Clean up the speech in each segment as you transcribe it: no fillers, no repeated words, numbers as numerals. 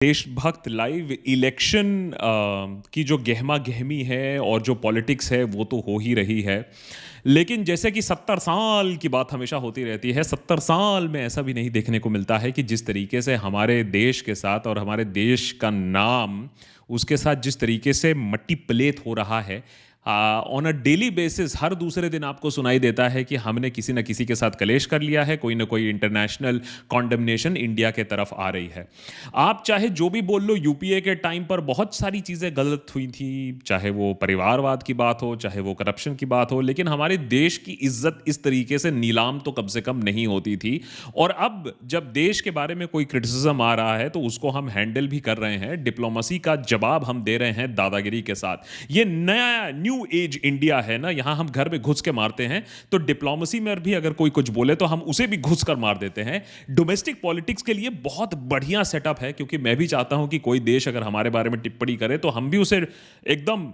देशभक्त live election की जो गहमा गहमी है और जो पॉलिटिक्स है वो तो हो ही रही है। लेकिन जैसे कि 70 साल की बात हमेशा होती रहती है, 70 साल में ऐसा भी नहीं देखने को मिलता है कि जिस तरीके से हमारे देश के साथ और हमारे देश का नाम उसके साथ जिस तरीके से मट्टी पलेत हो रहा है, ऑन अ डेली बेसिस हर दूसरे दिन आपको सुनाई देता है कि हमने किसी न किसी के साथ कलेश कर लिया है, कोई ना कोई इंटरनेशनल कॉन्डमनेशन इंडिया के तरफ आ रही है। आप चाहे जो भी बोल लो, यूपीए के टाइम पर बहुत सारी चीज़ें गलत हुई थी, चाहे वो परिवारवाद की बात हो, चाहे वो करप्शन की बात हो, लेकिन हमारे देश की इज्जत इस तरीके से नीलाम तो कम से कम नहीं होती थी। और अब जब देश के बारे में कोई क्रिटिसिज्म आ रहा है तो उसको हम हैंडल भी कर रहे हैं, डिप्लोमेसी का जवाब हम दे रहे हैं दादागिरी के साथ। ये नया न्यू एज इंडिया है ना, यहां हम घर में घुस के मारते हैं, तो डिप्लोमेसी में भी अगर कोई कुछ बोले तो हम उसे भी घुस कर मार देते हैं। डोमेस्टिक पॉलिटिक्स के लिए बहुत बढ़िया सेटअप है, क्योंकि मैं भी चाहता हूं कि कोई देश अगर हमारे बारे में टिप्पणी करे तो हम भी उसे एकदम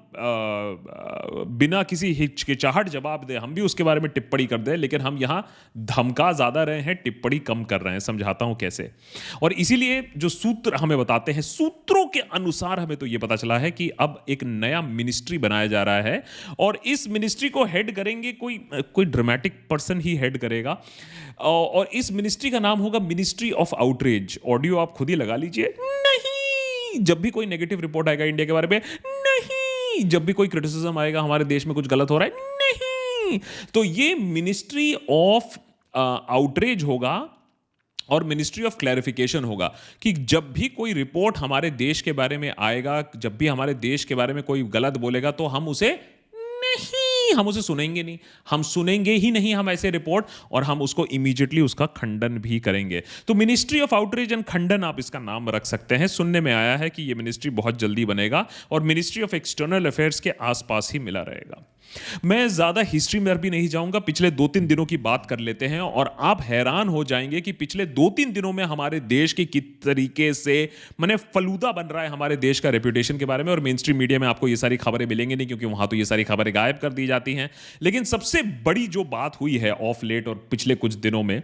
बिना किसी हिचकिचाहट जवाब दे, हम भी उसके बारे में टिप्पणी कर दें। लेकिन हम यहां धमका ज्यादा रहे हैं, टिप्पणी कम कर रहे हैं। समझाता हूं कैसे। और इसीलिए जो सूत्र हमें बताते हैं, सूत्रों के अनुसार हमें तो यह पता चला है कि अब एक नया मिनिस्ट्री बनाया जा रहा है और इस मिनिस्ट्री को हेड करेंगे कोई ड्रामेटिक पर्सन ही हेड करेगा। और इस मिनिस्ट्री का नाम होगा मिनिस्ट्री ऑफ आउटरीच। ऑडियो आप खुद ही लगा लीजिए। नहीं, जब भी कोई नेगेटिव रिपोर्ट आएगा इंडिया के बारे में, नहीं, जब भी कोई क्रिटिसिज्म आएगा हमारे देश में कुछ गलत हो रहा है, नहीं, तो ये मिनिस्ट्री ऑफ आउटरीच होगा और मिनिस्ट्री ऑफ क्लैरिफिकेशन होगा कि जब भी कोई रिपोर्ट हमारे देश के बारे में आएगा, जब भी हमारे देश के बारे में कोई गलत बोलेगा, तो हम उसे सुनेंगे नहीं, हम सुनेंगे ही नहीं हम ऐसे रिपोर्ट, और हम उसको इमीडिएटली उसका खंडन भी करेंगे। तो मिनिस्ट्री ऑफ आउटरीच एंड खंडन आप इसका नाम रख सकते हैं। सुनने में आया है कि यह मिनिस्ट्री बहुत जल्दी बनेगा और मिनिस्ट्री ऑफ एक्सटर्नल अफेयर्स के आसपास ही मिला रहेगा। मैं ज्यादा हिस्ट्री में भी नहीं जाऊंगा, पिछले 2-3 दिनों की बात कर लेते हैं और आप हैरान हो जाएंगे कि पिछले 2-3 दिनों में हमारे देश की किस तरीके से माने फलूदा बन रहा है हमारे देश का रेपुटेशन के बारे में। और मेन स्ट्रीम मीडिया में आपको ये सारी खबरें मिलेंगी नहीं, क्योंकि वहां तो ये सारी खबरें गायब कर दी जाती हैं। लेकिन सबसे बड़ी जो बात हुई है ऑफ लेट और पिछले कुछ दिनों में,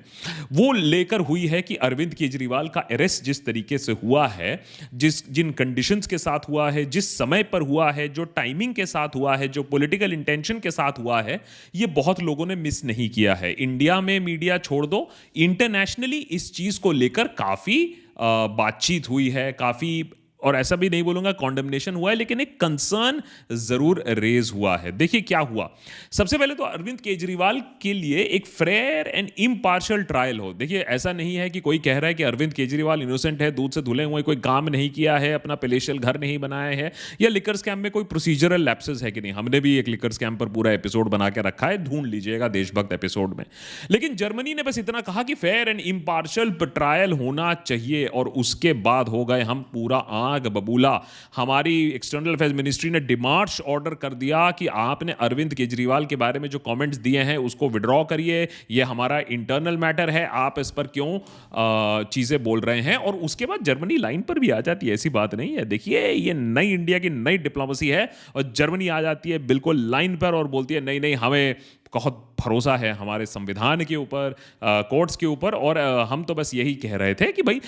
वो लेकर हुई है कि अरविंद केजरीवाल का अरेस्ट जिस तरीके से हुआ है, जिन कंडीशंस के साथ हुआ है, जिस समय पर हुआ है, जो टाइमिंग के साथ हुआ है, जो पॉलिटिकल इंटेंशन के साथ हुआ है, ये बहुत लोगों ने मिस नहीं किया है। इंडिया में मीडिया छोड़ दो, इंटरनेशनली इस चीज को लेकर काफी बातचीत हुई है, काफी, और ऐसा भी नहीं बोलूंगा कॉन्डमनेशन हुआ है, लेकिन एक कंसर्न जरूर रेज हुआ है। देखिए क्या हुआ। सबसे पहले तो अरविंद केजरीवाल के लिए एक फेयर एंड इम्पार्शियल ट्रायल हो। देखिए ऐसा नहीं है कि कोई कह रहा है कि अरविंद केजरीवाल इनोसेंट है, दूध से धुले हुए, कोई काम नहीं किया है, अपना पैलेशियल घर नहीं बनाया है, या लिकर स्कैम में कोई प्रोसीजरल लैप्सेस है कि नहीं। हमने भी एक लिकर स्कैम पर पूरा एपिसोड बना के रखा है, ढूंढ लीजिएगा देशभक्त एपिसोड में। लेकिन जर्मनी ने बस इतना कहा कि फेयर एंड इम्पार्शियल ट्रायल होना चाहिए, और उसके बाद हो गए हम पूरा आग बबूला। हमारी एक्सटर्नल अफेयर्स मिनिस्ट्री ने डिमार्श ऑर्डर कर दिया कि आपने अरविंद केजरीवाल के बारे में जो कमेंट्स दिए हैं उसको विड्रॉ करिए, यह हमारा इंटरनल मैटर है, आप इस पर क्यों चीजें बोल रहे हैं। और उसके बाद जर्मनी लाइन पर भी आ जाती है, ऐसी बात नहीं है। देखिए ये नई इंडिया की नई डिप्लोमेसी है, और जर्मनी आ जाती है बिल्कुल लाइन पर और बोलती है नहीं नहीं, हमें बहुत भरोसा है हमारे संविधान के ऊपर, कोर्ट्स के ऊपर, और हम तो बस यही कह रहे थे कि भाई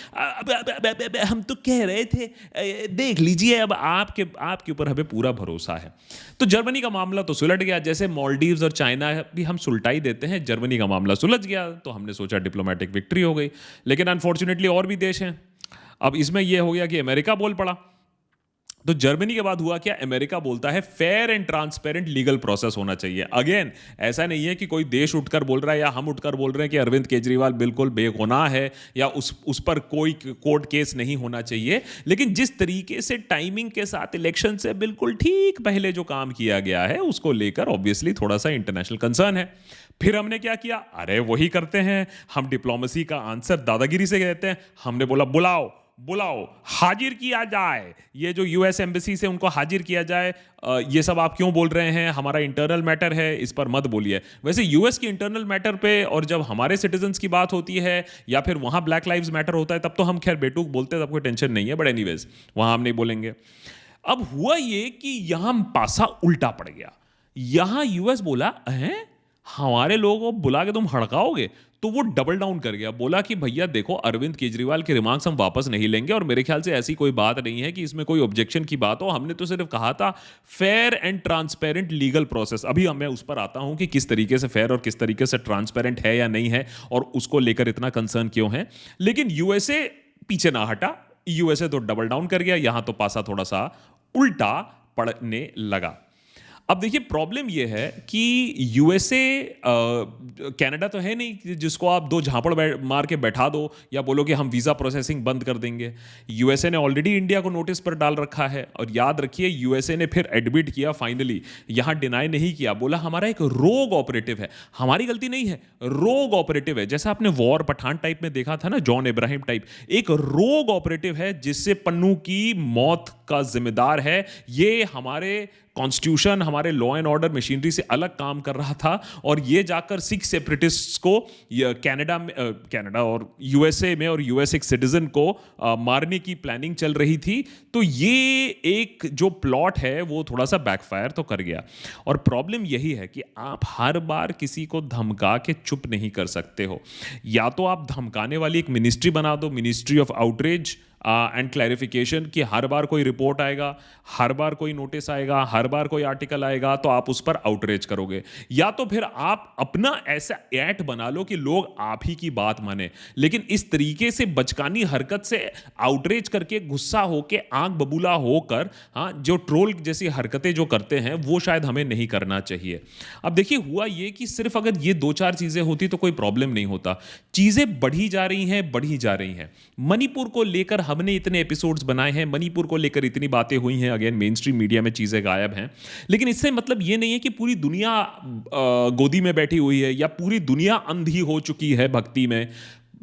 हम तो कह रहे थे, देख लीजिए अब आपके ऊपर हमें पूरा भरोसा है। तो जर्मनी का मामला तो सुलझ गया। जैसे मालदीव्स और चाइना भी हम सुलटा ही देते हैं, जर्मनी का मामला सुलझ गया, तो हमने सोचा डिप्लोमेटिक विक्ट्री हो गई। लेकिन अनफॉर्चुनेटली और भी देश हैं। अब इसमें यह हो गया कि अमेरिका बोल पड़ा। तो जर्मनी के बाद हुआ क्या, अमेरिका बोलता है fair and transparent legal process होना चाहिए। अगेन ऐसा नहीं है कि कोई देश उठकर बोल रहा है या हम उठकर बोल रहे हैं कि अरविंद केजरीवाल बिल्कुल बेगुनाह है या उस पर कोई कोर्ट केस नहीं होना चाहिए। लेकिन जिस तरीके से टाइमिंग के साथ इलेक्शन से बिल्कुल ठीक पहले जो काम किया गया है, उसको लेकर ऑब्वियसली थोड़ा सा इंटरनेशनल कंसर्न है। फिर हमने क्या किया, अरे वही करते हैं हम, डिप्लोमेसी का आंसर दादागिरी से कहते हैं। हमने बोला बुलाओ, हाजिर किया जाए, ये जो यूएस एम्बेसी से उनको हाजिर किया जाए। ये सब आप क्यों बोल रहे हैं, हमारा इंटरनल मैटर है, इस पर मत बोलिए। वैसे यूएस की इंटरनल मैटर पे और जब हमारे सिटीजन्स की बात होती है या फिर वहां ब्लैक लाइव्स मैटर होता है, तब तो हम खैर बेटूक बोलते हैं, तब कोई टेंशन नहीं है, बट एनीवेज वहां हम नहीं बोलेंगे। अब हुआ ये कि यहां पासा उल्टा पड़ गया। यहां यूएस बोला है हमारे लोगों को बुला के तुम हड़काओगे? तो वो डबल डाउन कर गया, बोला कि भैया देखो, अरविंद केजरीवाल के रिमार्क्स हम वापस नहीं लेंगे और मेरे ख्याल से ऐसी कोई बात नहीं है कि इसमें कोई ऑब्जेक्शन की बात हो। हमने तो सिर्फ कहा था fair and transparent legal process. अभी मैं उस पर आता हूं कि किस तरीके से फेयर और किस तरीके से ट्रांसपेरेंट है या नहीं है और उसको लेकर इतना कंसर्न क्यों है। लेकिन यूएसए पीछे ना हटा, यूएसए तो डबल डाउन कर गया, यहां तो पासा थोड़ा सा उल्टा पड़ने लगा। अब देखिए, प्रॉब्लम यह है कि यूएसए कनाडा तो है नहीं कि जिसको आप दो झापड़ मार के बैठा दो या बोलो कि हम वीज़ा प्रोसेसिंग बंद कर देंगे। यूएसए ने ऑलरेडी इंडिया को नोटिस पर डाल रखा है और याद रखिए, यूएसए ने फिर एडमिट किया फाइनली, यहां डिनाई नहीं किया, बोला हमारा एक रोग ऑपरेटिव है। हमारी गलती नहीं है, रोग ऑपरेटिव है। जैसा आपने वॉर पठान टाइप में देखा था ना, जॉन इब्राहिम टाइप, एक रोग ऑपरेटिव है जिससे पन्नू की मौत का जिम्मेदार है। ये हमारे कॉन्स्टिट्यूशन, हमारे लॉ एंड ऑर्डर मशीनरी से अलग काम कर रहा था और ये जाकर सिख सेपरेटिस्ट्स को कनाडा और यूएसए में और यूएस एक सिटीजन को मारने की प्लानिंग चल रही थी। तो ये एक जो प्लॉट है वो थोड़ा सा बैकफायर तो कर गया। और प्रॉब्लम यही है कि आप हर बार किसी को धमका के चुप नहीं कर सकते हो। या तो आप धमकाने वाली एक मिनिस्ट्री बना दो, ministry of outreach and clarification, कि हर बार कोई रिपोर्ट आएगा, हर बार कोई नोटिस आएगा, हर बार कोई आर्टिकल आएगा तो आप उस पर आउटरीच करोगे। या तो फिर आप अपना ऐसा एक्ट बना लो कि लोग आप ही की बात माने। लेकिन इस तरीके से बचकानी हरकत से आउटरीच करके, गुस्सा होके, आंख बबूला होकर, हाँ, जो ट्रोल जैसी हरकतें जो करते हैं वो शायद हमें नहीं करना चाहिए। अब देखिए, हुआ ये कि सिर्फ अगर ये दो चार चीजें होती तो कोई प्रॉब्लम नहीं होता। चीजें बढ़ी जा रही हैं, बढ़ी जा रही हैं। मणिपुर को लेकर हमने इतने एपिसोड्स बनाए हैं, मणिपुर को लेकर इतनी बातें हुई हैं, अगेन मेन स्ट्रीम मीडिया में चीजें गायब हैं। लेकिन इससे मतलब ये नहीं है कि पूरी दुनिया गोदी में बैठी हुई है या पूरी दुनिया अंधी हो चुकी है भक्ति में।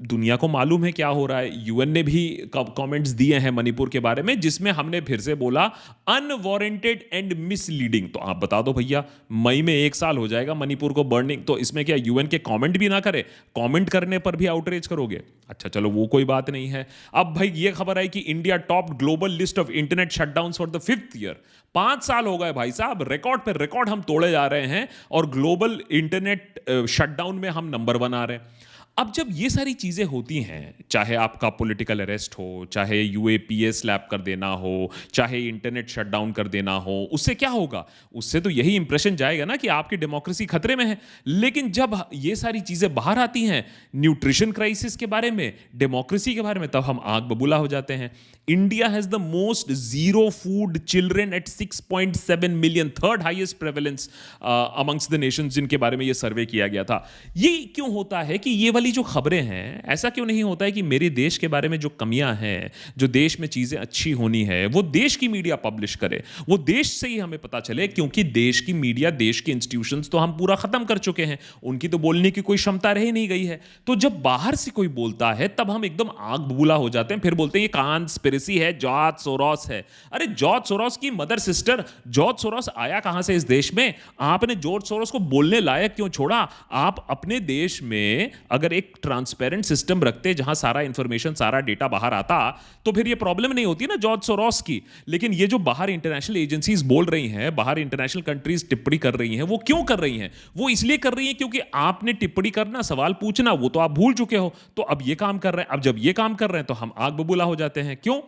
दुनिया को मालूम है क्या हो रहा है। यूएन ने भी कमेंट्स दिए हैं मणिपुर के बारे में, जिसमें हमने फिर से बोला अनवारंटेड एंड मिसलीडिंग। तो आप बता दो भैया, मई में 1 साल हो जाएगा मणिपुर को बर्निंग, तो इसमें क्या यूएन के कमेंट भी ना करे, कमेंट करने पर भी आउटरीच करोगे? अच्छा चलो, वो कोई बात नहीं है। अब भाई ये खबर आई कि India top global list of internet shutdown for the 5th year. 5 साल हो गए भाई साहब, रिकॉर्ड पे रिकॉर्ड हम तोड़े जा रहे हैं और ग्लोबल इंटरनेट शटडाउन में हम नंबर 1 आ रहे हैं। अब जब ये सारी चीजें होती हैं, चाहे आपका पॉलिटिकल अरेस्ट हो, चाहे यूएपीए स्लैप कर देना हो, चाहे इंटरनेट शटडाउन कर देना हो, उससे क्या होगा? उससे तो यही इंप्रेशन जाएगा ना कि आपकी डेमोक्रेसी खतरे में है। लेकिन जब ये सारी चीजें बाहर आती हैं, न्यूट्रिशन क्राइसिस के बारे में, डेमोक्रेसी के बारे में, तब हम आग बबूला हो जाते हैं। India has the most zero food children eight 6.7 million, third highest prevalence amongst the Nations, जिनके बारे में ये सर्वे किया गया था। ये क्यों होता है कि ये वाली जो खबरें हैं, ऐसा क्यों नहीं होता है कि मेरे देश के बारे में जो कमियां हैं, जो देश में चीजें अच्छी होनी है, वो देश की मीडिया पब्लिश करे, वो देश से ही हमें पता चले? क्योंकि देश की मीडिया, देश के इंस्टीट्यूशंस तो हम पूरा खत्म कर चुके हैं, उनकी तो बोलने की कोई क्षमता रह नहीं गई है। तो जब बाहर से कोई बोलता है तब हम एकदम आग बबूला हो जाते हैं, फिर बोलते हैं ये कॉन्स्पिरेसी है, जॉर्ज सोरोस है। अरे जॉर्ज सोरोस की मदर सिस्टर, जॉर्ज सोरोस आया कहां से इस देश में? आपने जॉर्ज सोरोस को बोलने लायक क्यों छोड़ा? आप अपने देश में अगर एक ट्रांसपेरेंट सिस्टम रखते जहां सारा इंफॉर्मेशन, सारा डेटा बाहर आता, तो फिर ये प्रॉब्लम नहीं होती ना जॉर्ज सोरोस की। लेकिन ये जो बाहर इंटरनेशनल एजेंसीज बोल रही हैं, बाहर इंटरनेशनल कंट्रीज टिप्पणी कर रही हैं, वो क्यों कर रही हैं? वो इसलिए कर रही हैं क्योंकि आपने टिप्पणी करना, सवाल पूछना, वो तो आप भूल चुके हो। तो अब ये काम कर रहे हैं, अब जब ये काम कर रहे हैं तो हम आग बबूला हो जाते हैं। क्यों?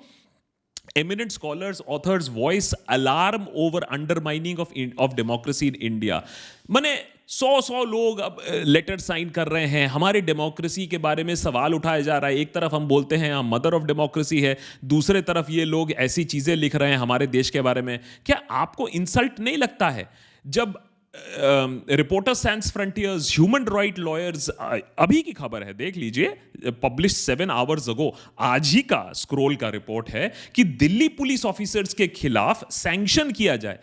Eminent scholars, authors voice alarm over undermining of democracy in India. माने 100 लोग अब लेटर साइन कर रहे हैं, हमारी डेमोक्रेसी के बारे में सवाल उठाया जा रहा है। एक तरफ हम बोलते हैं हम मदर ऑफ डेमोक्रेसी है, दूसरे तरफ ये लोग ऐसी चीजें लिख रहे हैं हमारे देश के बारे में। क्या आपको इंसल्ट नहीं लगता है जब reporter Sans Frontieres, human right lawyers, अभी की खबर है, देख लीजिए, पब्लिश 7 आवर्स अगो, आज ही का स्क्रोल का रिपोर्ट है कि दिल्ली पुलिस ऑफिसर्स के खिलाफ सैंक्शन किया जाए।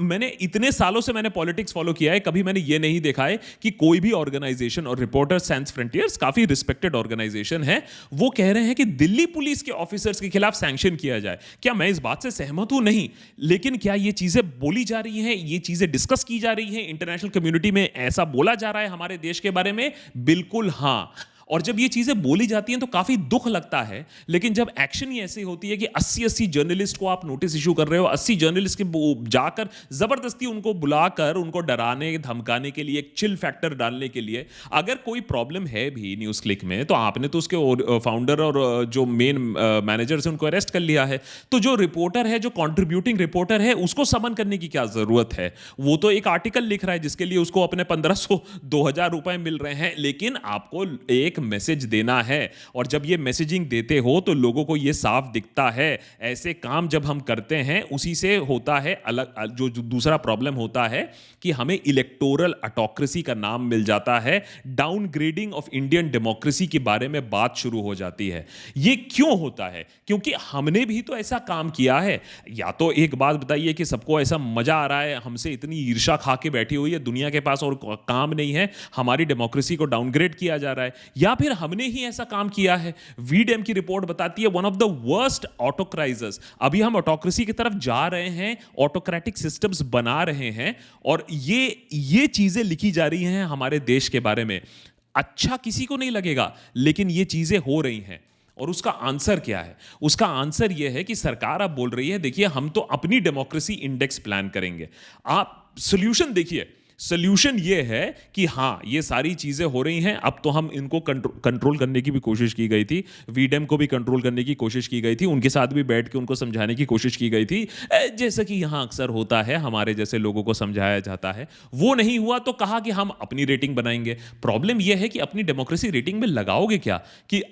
मैंने इतने सालों से मैंने पॉलिटिक्स फॉलो किया है, कभी मैंने ये नहीं देखा है कि कोई भी ऑर्गेनाइजेशन, और रिपोर्टर सैंस फ्रंटियर्स काफी रिस्पेक्टेड ऑर्गेनाइजेशन है, वो कह रहे हैं कि दिल्ली पुलिस के ऑफिसर्स के खिलाफ सैंक्शन किया जाए। क्या मैं इस बात से सहमत हूं? नहीं। लेकिन क्या ये चीजें बोली जा रही हैं, ये चीजें डिस्कस की जा रही हैं इंटरनेशनल कम्युनिटी में? ऐसा बोला जा रहा है हमारे देश के बारे में? बिल्कुल हां। और जब ये चीजें बोली जाती हैं तो काफी दुख लगता है, लेकिन जब एक्शन ही ऐसी होती है कि 80-80 जर्नलिस्ट को आप नोटिस इशू कर रहे हो, 80 जर्नलिस्ट के जाकर जबरदस्ती उनको बुलाकर उनको डराने धमकाने के लिए, एक चिल फैक्टर डालने के लिए, अगर कोई प्रॉब्लम है भी न्यूज क्लिक में तो आपने तो उसके फाउंडर और जो मेन मैनेजर से उनको अरेस्ट कर लिया है, तो जो रिपोर्टर है, जो कंट्रीब्यूटिंग रिपोर्टर है, उसको समन करने की क्या जरूरत है? वो तो एक आर्टिकल लिख रहा है जिसके लिए उसको अपने 1500-2000 रुपए मिल रहे हैं, लेकिन आपको एक मैसेज देना है, और जब ये मैसेजिंग देते हो तो लोगों को ये साफ दिखता है। ऐसे काम जब हम करते हैं उसी से होता है अलग, जो दूसरा प्रॉब्लम होता है कि हमें इलेक्टोरल ऑटोक्रेसी का नाम मिल जाता है, डाउनग्रेडिंग ऑफ इंडियन डेमोक्रेसी के बारे में बात शुरू हो जाती है। ये क्यों होता है? क्योंकि हमने भी तो ऐसा काम किया है। या तो एक बात बताइए कि सबको ऐसा मजा आ रहा है, हमसे इतनी ईर्ष्या खा के बैठी हुई है दुनिया के पास और काम नहीं है, हमारी डेमोक्रेसी को डाउनग्रेड किया जा रहा है, या फिर हमने ही ऐसा काम किया है। वीडेम की रिपोर्ट बताती है वन ऑफ द वर्स्ट ऑटोक्राइजर्स। अभी हम ऑटोक्रेसी की तरफ जा रहे हैं, ऑटोक्रेटिक सिस्टम्स बना रहे हैं, और ये चीजें लिखी जा रही हैं हमारे देश के बारे में। अच्छा किसी को नहीं लगेगा, लेकिन ये चीजें हो रही हैं। और उसका आंसर क्या है? उसका आंसर यह है कि सरकार अब बोल रही है, देखिए हम तो अपनी डेमोक्रेसी इंडेक्स प्लान करेंगे। आप सॉल्यूशन देखिए, सॉल्यूशन ये है कि हाँ ये सारी चीजें हो रही हैं, अब तो हम इनको कंट्रोल करने की भी कोशिश की गई थी, वीडेम को भी कंट्रोल करने की कोशिश की गई थी, उनके साथ भी बैठ के उनको समझाने की कोशिश की गई थी, जैसा कि यहाँ अक्सर होता है, हमारे जैसे लोगों को समझाया जाता है। वो नहीं हुआ तो कहा कि हम अपनी रेटिंग बनाएंगे। प्रॉब्लम यह है कि अपनी डेमोक्रेसी रेटिंग में लगाओगे क्या? कि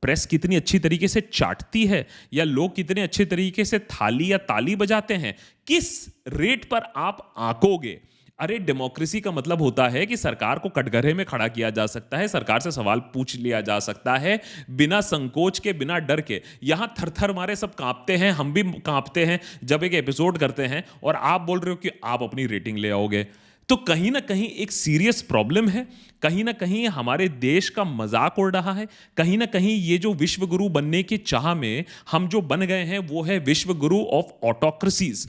प्रेस कितनी अच्छी तरीके से चाटती है, या लोग कितने अच्छे तरीके से थाली या ताली बजाते हैं, किस रेट पर आप आंकोगे? अरे डेमोक्रेसी का मतलब होता है कि सरकार को कटघरे में खड़ा किया जा सकता है, सरकार से सवाल पूछ लिया जा सकता है बिना संकोच के, बिना डर के। यहां थर-थर मारे सब कांपते हैं, हम भी कांपते हैं जब एक एपिसोड करते हैं, और आप बोल रहे हो कि आप अपनी रेटिंग ले आओगे। तो कहीं ना कहीं एक सीरियस प्रॉब्लम है, कहीं ना कहीं हमारे देश का मजाक उड़ रहा है, कहीं ना कहीं ये जो विश्व गुरु बनने की चाह में हम जो बन गए हैं वो है विश्व गुरु ऑफ ऑटोक्रेसीज।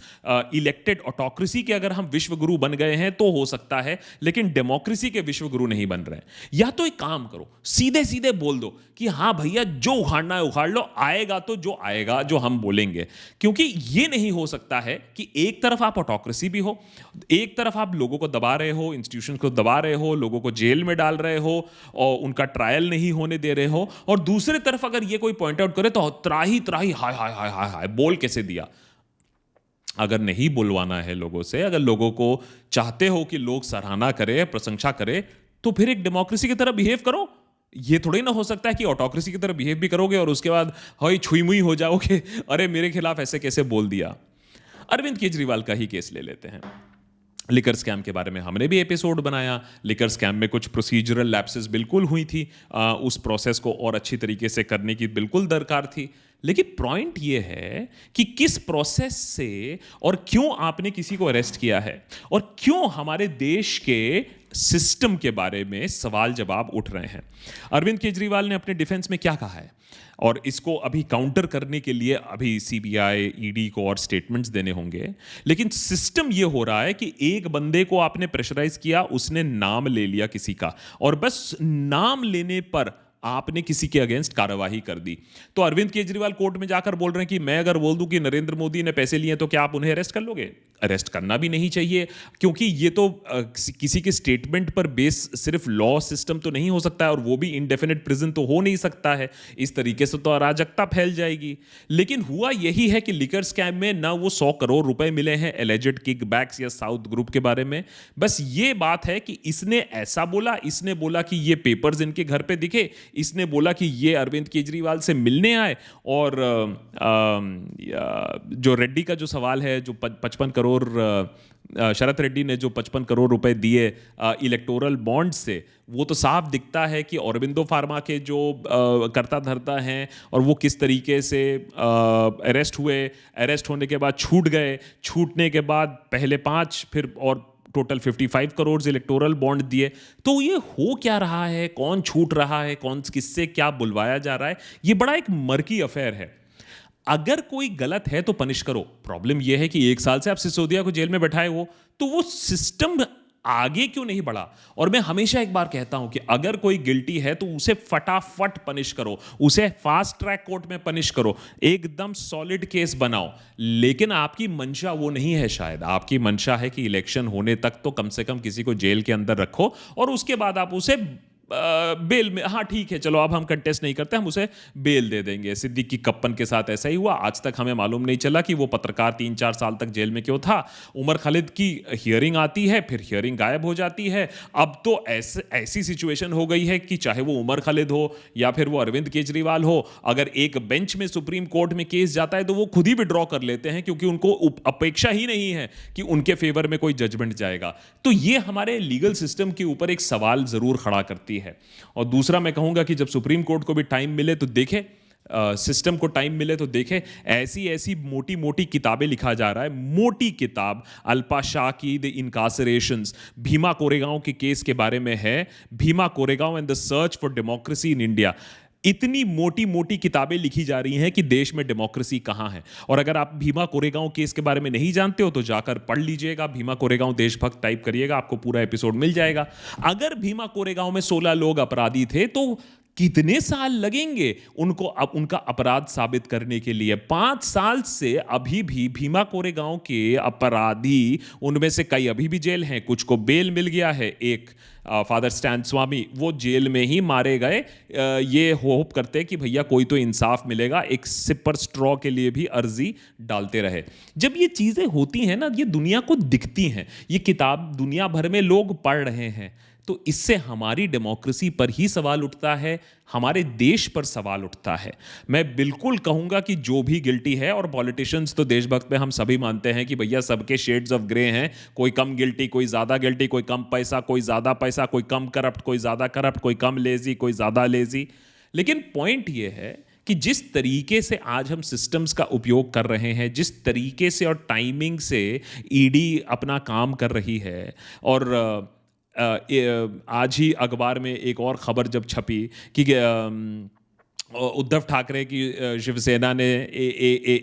इलेक्टेड ऑटोक्रेसी के अगर हम विश्व गुरु बन गए हैं तो हो सकता है, लेकिन डेमोक्रेसी के विश्व गुरु नहीं बन रहे हैं। या तो एक काम करो, सीधे सीधे बोल दो कि हाँ भैया जो उखाड़ना है उखाड़ लो, आएगा तो जो आएगा, जो हम बोलेंगे। क्योंकि ये नहीं हो सकता है कि एक तरफ आप ऑटोक्रेसी भी हो, एक तरफ आप लोगों को दबा रहे हो, इंस्टीट्यूशन को दबा रहे हो, लोगों को जेल में डाल रहे हो और उनका ट्रायल नहीं होने दे रहे हो, और दूसरी तरफ अगर ये कोई पॉइंट आउट करे तो त्राही त्राही हाय हाय हाय हाय हाय बोल कैसे दिया। अगर नहीं बुलवाना है लोगों से, अगर लोगों को चाहते हो कि लोग सराहना करे, प्रशंसा करे, तो फिर एक डेमोक्रेसी की तरह बिहेव करो। ये थोड़ी ना हो सकता है कि ऑटोक्रेसी की तरह बिहेव भी करोगे और उसके बाद हाय छुई मुई हो जाओगे, अरे मेरे खिलाफ ऐसे कैसे बोल दिया। अरविंद केजरीवाल का ही केस ले लेते हैं। लिकर स्कैम के बारे में हमने भी एपिसोड बनाया। लिकर स्कैम में कुछ प्रोसीजरल लैप्सेस बिल्कुल हुई थी, उस प्रोसेस को और अच्छी तरीके से करने की बिल्कुल दरकार थी। लेकिन पॉइंट ये है कि किस प्रोसेस से और क्यों आपने किसी को अरेस्ट किया है, और क्यों हमारे देश के सिस्टम के बारे में सवाल जवाब उठ रहे हैं। अरविंद केजरीवाल ने अपने डिफेंस में क्या कहा है, और इसको अभी काउंटर करने के लिए अभी सीबीआई, ईडी को और स्टेटमेंट्स देने होंगे। लेकिन सिस्टम ये हो रहा है कि एक बंदे को आपने प्रेशराइज किया, उसने नाम ले लिया किसी का, और बस नाम लेने पर आपने किसी के अगेंस्ट कार्रवाई कर दी। तो अरविंद केजरीवाल कोर्ट में जाकर बोल रहे हैं कि मैं अगर बोल दूं कि नरेंद्र मोदी ने पैसे लिए तो क्या आप उन्हें अरेस्ट कर लोगे? अरेस्ट करना भी नहीं चाहिए, क्योंकि ये तो किसी के स्टेटमेंट पर बेस सिर्फ लॉ सिस्टम तो नहीं हो सकता है, और वो भी इंडेफिनिट प्रिजन तो हो नहीं सकता है। इस तरीके से तो अराजकता फैल जाएगी। लेकिन हुआ यही है कि लिकर स्कैम में ना वो 100 करोड़ रुपए मिले हैं एलिजेड किकबैक्स या साउथ ग्रुप के बारे में। बस ये बात है कि इसने ऐसा बोला, इसने बोला कि ये पेपर्स इनके घर पे दिखे, इसने बोला कि ये अरविंद केजरीवाल से मिलने आए, और जो रेड्डी का जो सवाल है, जो 55 करोड़ शरत रेड्डी ने जो 55 करोड़ रुपए दिए इलेक्टोरल बॉन्ड से, वो तो साफ दिखता है कि औरबिंदो फार्मा के जो करता धरता हैं और वो किस तरीके से अरेस्ट हुए, अरेस्ट होने के बाद छूट गए, छूटने के बाद पहले 5 फिर और टोटल 55 करोड़ इलेक्टोरल बॉन्ड दिए। तो ये हो क्या रहा है, कौन छूट रहा है, कौन किससे क्या बुलवाया जा रहा है, ये बड़ा एक मर्की अफेयर है। अगर कोई गलत है तो पनिश करो। प्रॉब्लम यह है कि 1 साल से आप सिसोदिया को जेल में बैठाए हो, तो वो सिस्टम आगे क्यों नहीं बढ़ा? और मैं हमेशा एक बार कहता हूं कि अगर कोई गिल्टी है तो उसे फटाफट पनिश करो, उसे फास्ट ट्रैक कोर्ट में पनिश करो, एकदम सॉलिड केस बनाओ। लेकिन आपकी मंशा वो नहीं है, शायद आपकी मंशा है कि इलेक्शन होने तक तो कम से कम किसी को जेल के अंदर रखो और उसके बाद आप उसे बेल में, हाँ ठीक है चलो अब हम कंटेस्ट नहीं करते, हम उसे बेल दे देंगे। सिद्दीकी कप्पन के साथ ऐसा ही हुआ, आज तक हमें मालूम नहीं चला कि वो पत्रकार 3-4 साल तक जेल में क्यों था। उमर खालिद की हियरिंग आती है, फिर हियरिंग गायब हो जाती है। अब तो ऐसी सिचुएशन हो गई है कि चाहे वो उमर खालिद हो या फिर वो अरविंद केजरीवाल हो, अगर एक बेंच में सुप्रीम कोर्ट में केस जाता है तो वो खुद ही विड्रॉ कर लेते हैं, क्योंकि उनको अपेक्षा ही नहीं है कि उनके फेवर में कोई जजमेंट जाएगा। तो ये हमारे लीगल सिस्टम के ऊपर एक सवाल जरूर खड़ा करती है। और दूसरा मैं कहूंगा कि जब सुप्रीम कोर्ट को भी टाइम मिले तो देखे, सिस्टम को टाइम मिले तो देखे, ऐसी ऐसी मोटी मोटी किताबें लिखा जा रहा है। मोटी किताब अल्पा शाह की द इनकासरेशंस, भीमा कोरेगांव के केस के बारे में है, Bhima Koregaon and the search for democracy in India. इतनी मोटी मोटी किताबें लिखी जा रही हैं कि देश में डेमोक्रेसी कहां है। और अगर आप भीमा कोरेगांव केस के बारे में नहीं जानते हो तो जाकर पढ़ लीजिएगा, भीमा कोरेगांव देशभक्त टाइप करिएगा, आपको पूरा एपिसोड मिल जाएगा। अगर भीमा कोरेगांव में 16 लोग अपराधी थे तो कितने साल लगेंगे उनको अब उनका अपराध साबित करने के लिए? 5 साल से अभी भी भीमा कोरेगांव के अपराधी, उनमें से कई अभी भी जेल हैं, कुछ को बेल मिल गया है। एक फादर स्टैन स्वामी वो जेल में ही मारे गए, ये होप करते कि भैया कोई तो इंसाफ मिलेगा, एक सिपर स्ट्रॉ के लिए भी अर्जी डालते रहे। जब ये चीजें होती हैं ना, ये दुनिया को दिखती हैं, ये किताब दुनिया भर में लोग पढ़ रहे हैं, तो इससे हमारी डेमोक्रेसी पर ही सवाल उठता है, हमारे देश पर सवाल उठता है। मैं बिल्कुल कहूंगा कि जो भी गिल्टी है, और पॉलिटिशियंस तो देशभक्त में हम सभी मानते हैं कि भैया सबके शेड्स ऑफ ग्रे हैं, कोई कम गिल्टी, कोई ज्यादा गिल्टी, कोई कम पैसा, कोई ज्यादा पैसा, कोई कम करप्ट, कोई ज्यादा करप्ट, कोई कम लेजी, कोई ज्यादा लेजी। लेकिन पॉइंट यह है कि जिस तरीके से आज हम सिस्टम्स का उपयोग कर रहे हैं, जिस तरीके से और टाइमिंग से ईडी अपना काम कर रही है, और आज ही अखबार में एक और खबर जब छपी कि उद्धव ठाकरे की शिवसेना ने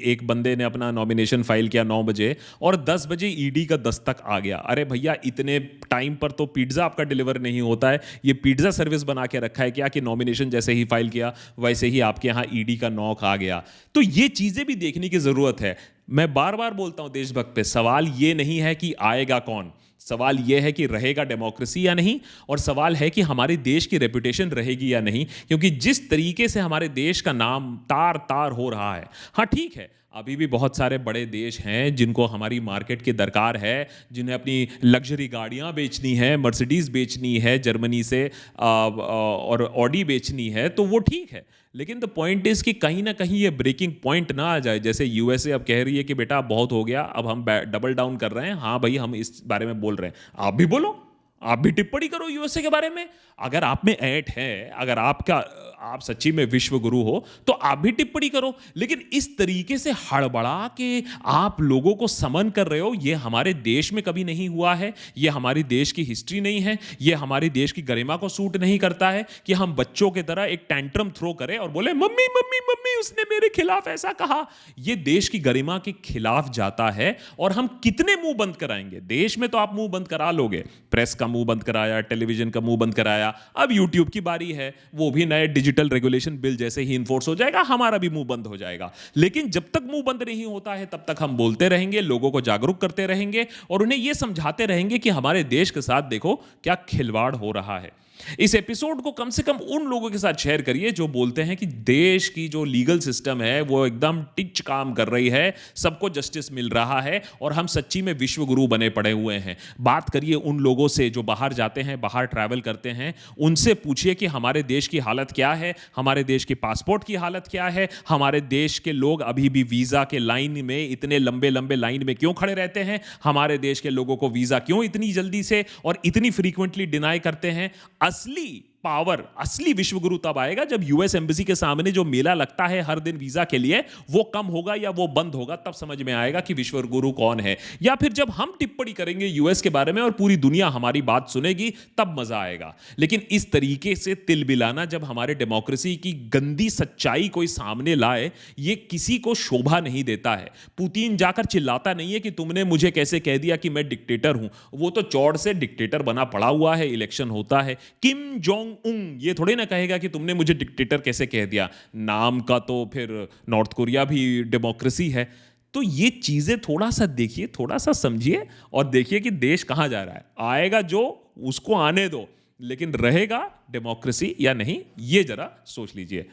एक बंदे ने अपना नॉमिनेशन फाइल किया 9 बजे और 10 बजे ईडी का दस्तक आ गया। अरे भैया इतने टाइम पर तो पिज्ज़ा आपका डिलीवर नहीं होता है, ये पिज्ज़ा सर्विस बना के रखा है क्या कि नॉमिनेशन जैसे ही फाइल किया वैसे ही आपके यहाँ ईडी का नॉक आ गया? तो ये चीज़ें भी देखने की ज़रूरत है। मैं बार बार बोलता हूँ देशभक्त पे, सवाल ये नहीं है कि आएगा कौन, सवाल यह है कि रहेगा डेमोक्रेसी या नहीं, और सवाल है कि हमारे देश की रेपुटेशन रहेगी या नहीं। क्योंकि जिस तरीके से हमारे देश का नाम तार तार हो रहा है, हाँ ठीक है अभी भी बहुत सारे बड़े देश हैं जिनको हमारी मार्केट की दरकार है, जिन्हें अपनी लग्जरी गाड़ियां बेचनी है, मर्सिडीज बेचनी है जर्मनी से, और ऑडी बेचनी है, तो वो ठीक है। लेकिन द पॉइंट इज कि कहीं ना कहीं ये ब्रेकिंग पॉइंट ना आ जाए। जैसे यूएसए अब कह रही है कि बेटा बहुत हो गया, अब हम डबल डाउन कर रहे हैं, हाँ भाई हम इस बारे में बोल रहे हैं, आप भी बोलो, आप भी टिप्पणी करो यूएसए के बारे में। अगर आप में ऐट है, अगर आप सच्ची में विश्व गुरु हो तो आप भी टिप्पणी करो। लेकिन इस तरीके से हड़बड़ा के आप लोगों को समन कर रहे हो, यह हमारे देश में कभी नहीं हुआ है, यह हमारी देश की हिस्ट्री नहीं है, यह हमारी देश की गरिमा को सूट नहीं करता है कि हम बच्चों की तरह एक टेंट्रम थ्रो करें और बोले मम्मी मम्मी मम्मी उसने मेरे खिलाफ ऐसा कहा। यह देश की गरिमा के खिलाफ जाता है। और हम कितने मुंह बंद कराएंगे? देश में तो आप मुंह बंद करा लोगे, प्रेस का मुंह बंद कराया, टेलीविजन का मुंह बंद कराया, अब यूट्यूब की बारी है, वो भी नए डिजिटल रेगुलेशन बिल जैसे ही इन्फोर्स हो जाएगा हमारा भी मुंह बंद हो जाएगा। लेकिन जब तक मुंह बंद नहीं होता है तब तक हम बोलते रहेंगे, लोगों को जागरूक करते रहेंगे और उन्हें यह समझाते रहेंगे कि हमारे देश के साथ देखो क्या खिलवाड़ हो रहा है। इस एपिसोड को कम से कम उन लोगों के साथ शेयर करिए जो बोलते हैं कि देश की जो लीगल सिस्टम है वो एकदम टिच काम कर रही है, सबको जस्टिस मिल रहा है और हम सच्ची में विश्व गुरु बने पड़े हुए हैं। बात करिए उन लोगों से जो बाहर जाते हैं, बाहर ट्रैवल करते हैं, उनसे पूछिए कि हमारे देश की हालत क्या है, हमारे देश के पासपोर्ट की हालत क्या है, हमारे देश के लोग अभी भी वीजा के लाइन में इतने लंबे लंबे लाइन में क्यों खड़े रहते हैं, हमारे देश के लोगों को वीजा क्यों इतनी जल्दी से और इतनी फ्रीक्वेंटली डिनाई करते हैं। असली पावर, असली विश्वगुरु तब आएगा जब यूएस एम्बेसी के सामने जो मेला लगता है हर दिन वीजा के लिए, वो कम होगा या वो बंद होगा। तब समझ में आएगा कि विश्वगुरु कौन है। या फिर जब हम टिप्पणी करेंगे यूएस के बारे में और पूरी दुनिया हमारी बात सुनेगी, तब मजा आएगा। लेकिन इस तरीके से तिलबिलाना, जब हमारे डेमोक्रेसी की गंदी सच्चाई कोई सामने लाए, ये किसी को शोभा नहीं देता है। पुतिन जाकर चिल्लाता नहीं है कि तुमने मुझे कैसे कह दिया कि मैं डिक्टेटर हूं। वो तो चौड़ से डिक्टेटर बना पड़ा हुआ है, इलेक्शन होता है। किम जोंग उंग ये थोड़ी ना कहेगा कि तुमने मुझे डिक्टेटर कैसे कह दिया। नाम का तो फिर नॉर्थ कोरिया भी डेमोक्रेसी है। तो ये चीजें थोड़ा सा देखिए, थोड़ा सा समझिए और देखिए कि देश कहां जा रहा है। आएगा जो, उसको आने दो, लेकिन रहेगा डेमोक्रेसी या नहीं, ये जरा सोच लीजिए।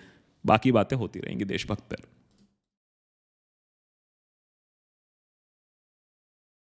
बाकी बातें होती रहेंगी देशभक्त पर।